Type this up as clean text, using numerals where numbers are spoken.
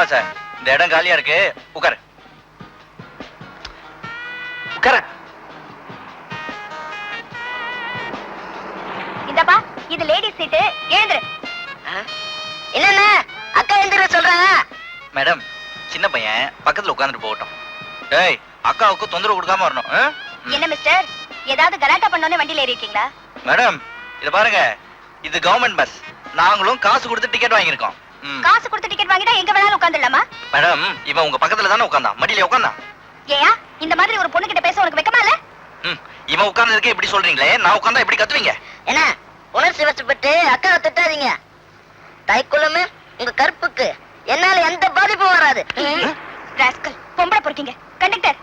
Sir, இந்த இடம் காலியா இருக்கு, உட்காரு. உட்காரு. இந்தப்பா, இது லேடிஸ் சீட்டு, எழுந்துரு. என்ன அக்கா எழுந்துரு சொல்றாங்க. மேடம், சின்ன பையன் பக்கத்துல உட்கார்ந்துட்டு போகட்டும். டேய், அக்காவுக்கு தொந்தரவு கொடுக்காம வரணும். என்ன மிஸ்டர், ஏதாவது கலாட்டா பண்ணோனே வண்டியில ஏறி இருக்கீங்களா? மேடம், இத பாருங்க, இது கவர்மெண்ட் பஸ். நாங்களும் காசு கொடுத்து டிக்கெட் வாங்கியிருக்கோம். காசு கொடுத்து டிக்கெட் வாங்கிட்டா எங்க வேணாலும் உட்கார்ந்துடலாமா? மேடம், இவன் உங்க பக்கத்துல தானே உட்கார்ந்தான், மடியில உட்கார்ந்தான். ஏயா, இந்த மாதிரி ஒரு பொண்ணு கிட்ட பேச உனக்கு வெக்கமா இல்ல? இவன் உட்கார்ந்ததுக்கே இப்படி சொல்றீங்களே, நான் உட்கார்ந்தா இப்படி கத்துவீங்க? என்ன உணர்ச்சி வசப்பட்டு அக்காவை திட்டாதீங்க. தைக்குளமே உங்க கற்புக்கு என்னால எந்த பாதிப்பும் வராது. ராஸ்கல், பொம்பளை பொறுக்கீங்க. கண்டக்டர்,